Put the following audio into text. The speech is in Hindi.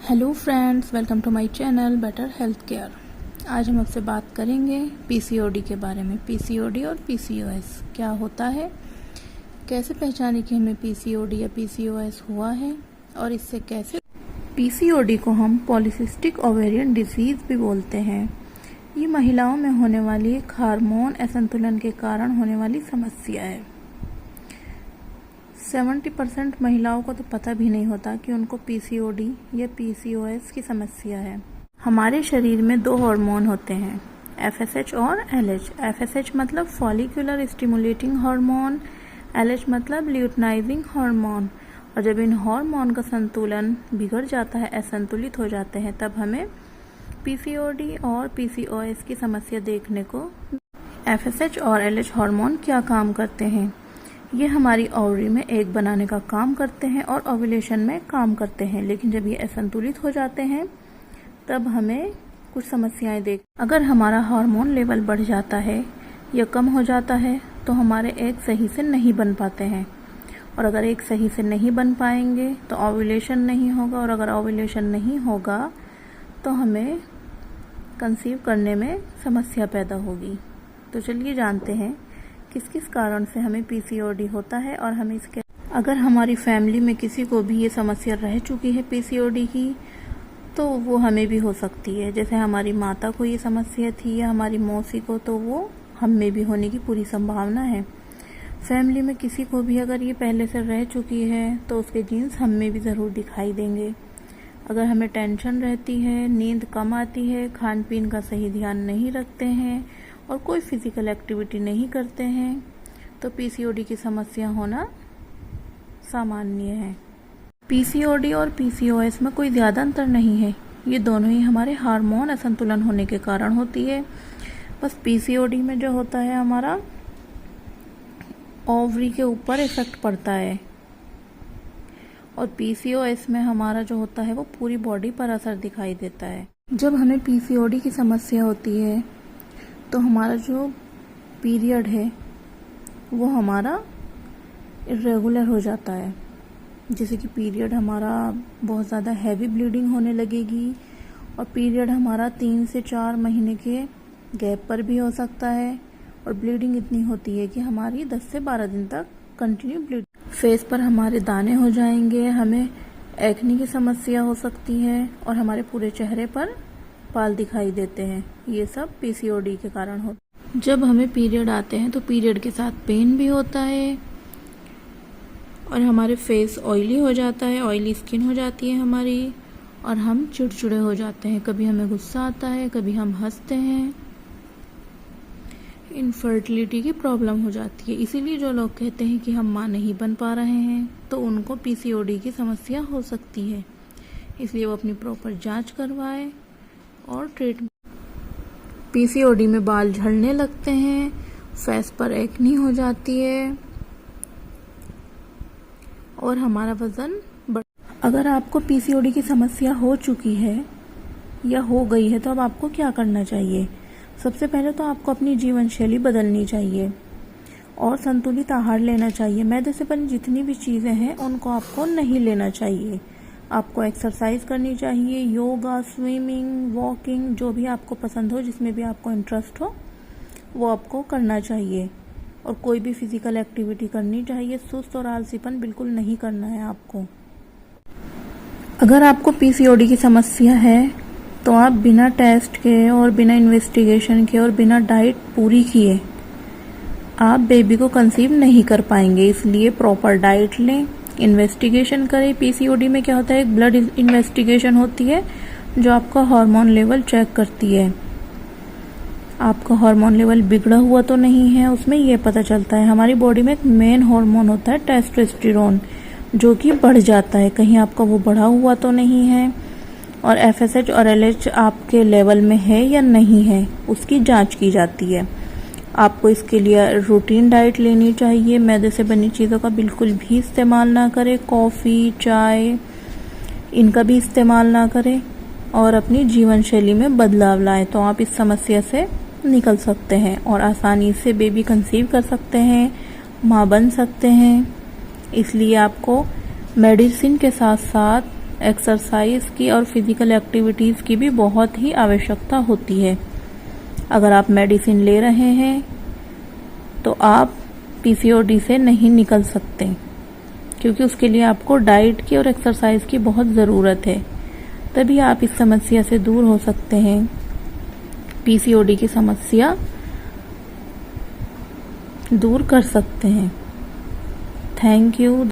Hello friends, welcome to my channel better health care. आज हम आपसे बात करेंगे पीसीओडी के बारे में। पीसीओडी और पीसीओएस क्या होता है, कैसे पहचाने कि हमें पीसीओडी या पीसीओएस हुआ है और इससे कैसे। पीसीओडी को हम पॉलीसिस्टिक ओवेरियन डिजीज भी बोलते हैं। ये महिलाओं में होने वाली एक हार्मोन असंतुलन के कारण होने वाली समस्या है। 70% महिलाओं को तो पता भी नहीं होता कि उनको पीसीओडी या पीसीओएस की समस्या है। हमारे शरीर में दो हार्मोन होते हैं, एफएसएच और एलएच। एफएसएच मतलब फॉलिकुलर स्टिमुलेटिंग हार्मोन, एलएच मतलब ल्यूटिनाइजिंग हार्मोन। और जब इन हार्मोन का संतुलन बिगड़ जाता है, असंतुलित हो जाते हैं, तब हमें पीसीओडी और पीसीओएस की समस्या देखने को। एफएसएच और एलएच हार्मोन क्या काम करते हैं? ये हमारी ओवरी में एग बनाने का काम करते हैं और ओव्यूलेशन में काम करते हैं, लेकिन जब ये असंतुलित हो जाते हैं तब हमें कुछ समस्याएं अगर हमारा हार्मोन लेवल बढ़ जाता है या कम हो जाता है तो हमारे एग सही से नहीं बन पाते हैं, और अगर एग सही से नहीं बन पाएंगे तो ओव्यूलेशन नहीं होगा, और अगर ओव्यूलेशन नहीं होगा तो हमें कंसीव करने में समस्या पैदा होगी। तो चलिए जानते हैं किस किस कारण से हमें पीसीओडी होता है और हमें इसके। अगर हमारी फैमिली में किसी को भी ये समस्या रह चुकी है पीसीओडी की, तो वो हमें भी हो सकती है। जैसे हमारी माता को ये समस्या थी या हमारी मौसी को, तो वो हम में भी होने की पूरी संभावना है। फैमिली में किसी को भी अगर ये पहले से रह चुकी है तो उसके जीन्स हम में भी ज़रूर दिखाई देंगे। अगर हमें टेंशन रहती है, नींद कम आती है, खान पीन का सही ध्यान नहीं रखते हैं और कोई फिजिकल एक्टिविटी नहीं करते हैं, तो पीसीओडी की समस्या होना सामान्य है। पीसीओडी और पीसीओएस में कोई ज़्यादा अंतर नहीं है, ये दोनों ही हमारे हार्मोन असंतुलन होने के कारण होती है। बस पीसीओडी में जो होता है हमारा ओवरी के ऊपर इफेक्ट पड़ता है, और पीसीओएस में हमारा जो होता है वो पूरी बॉडी पर असर दिखाई देता है। जब हमें पीसीओडी की समस्या होती है तो हमारा जो पीरियड है वो हमारा इरेगुलर हो जाता है। जैसे कि पीरियड हमारा बहुत ज़्यादा हैवी ब्लीडिंग होने लगेगी, और पीरियड हमारा 3 से 4 महीने के गैप पर भी हो सकता है, और ब्लीडिंग इतनी होती है कि हमारी 10 से 12 दिन तक कंटिन्यू ब्लीडिंग। फेस पर हमारे दाने हो जाएंगे, हमें एक्ने की समस्या हो सकती है, और हमारे पूरे चेहरे पर बाल दिखाई देते हैं। ये सब पीसीओडी के कारण होता है। जब हमें पीरियड आते हैं तो पीरियड के साथ पेन भी होता है, और हमारे फेस ऑयली हो जाता है, ऑयली स्किन हो जाती है हमारी, और हम चिड़चिड़े हो जाते हैं। कभी हमें गुस्सा आता है, कभी हम हंसते हैं। इनफर्टिलिटी की प्रॉब्लम हो जाती है। इसीलिए जो लोग कहते हैं कि हम माँ नहीं बन पा रहे हैं, तो उनको पीसीओडी की समस्या हो सकती है। इसलिए वो अपनी प्रॉपर जांच करवाए और ट्रीटमेंट। पीसीओडी में बाल झड़ने लगते हैं, फेस पर एक्नी हो जाती है, और हमारा वजन बढ़। अगर आपको पीसीओडी की समस्या हो चुकी है या हो गई है तो अब आपको क्या करना चाहिए? सबसे पहले तो आपको अपनी जीवन शैली बदलनी चाहिए और संतुलित आहार लेना चाहिए। मैदे से बनी जितनी भी चीज़ें हैं उनको आपको नहीं लेना चाहिए। आपको एक्सरसाइज करनी चाहिए, योगा, स्विमिंग, वॉकिंग, जो भी आपको पसंद हो, जिसमें भी आपको इंटरेस्ट हो, वो आपको करना चाहिए। और कोई भी फिजिकल एक्टिविटी करनी चाहिए। सुस्त और आलसीपन बिल्कुल नहीं करना है आपको। अगर आपको पीसीओडी की समस्या है तो आप बिना टेस्ट के और बिना इन्वेस्टिगेशन के और बिना डाइट पूरी किए आप बेबी को कंसीव नहीं कर पाएंगे। इसलिए प्रॉपर डाइट लें, इन्वेस्टिगेशन करें। पीसीओडी में क्या होता है, एक ब्लड इन्वेस्टिगेशन होती है जो आपका हार्मोन लेवल चेक करती है। आपका हार्मोन लेवल बिगड़ा हुआ तो नहीं है, उसमें यह पता चलता है। हमारी बॉडी में एक मेन हार्मोन होता है टेस्टोस्टेरोन, जो कि बढ़ जाता है, कहीं आपका वो बढ़ा हुआ तो नहीं है, और एफएसएच और एलएच आपके लेवल में है या नहीं है, उसकी जांच की जाती है। आपको इसके लिए रूटीन डाइट लेनी चाहिए। मैदे से बनी चीज़ों का बिल्कुल भी इस्तेमाल ना करें, कॉफ़ी, चाय, इनका भी इस्तेमाल ना करें, और अपनी जीवन शैली में बदलाव लाएं, तो आप इस समस्या से निकल सकते हैं और आसानी से बेबी कंसीव कर सकते हैं, माँ बन सकते हैं। इसलिए आपको मेडिसिन के साथ साथ एक्सरसाइज की और फिजिकल एक्टिविटीज़ की भी बहुत ही आवश्यकता होती है। अगर आप मेडिसिन ले रहे हैं तो आप पीसीओडी से नहीं निकल सकते, क्योंकि उसके लिए आपको डाइट की और एक्सरसाइज की बहुत ज़रूरत है। तभी आप इस समस्या से दूर हो सकते हैं, पीसीओडी की समस्या दूर कर सकते हैं। Thank you.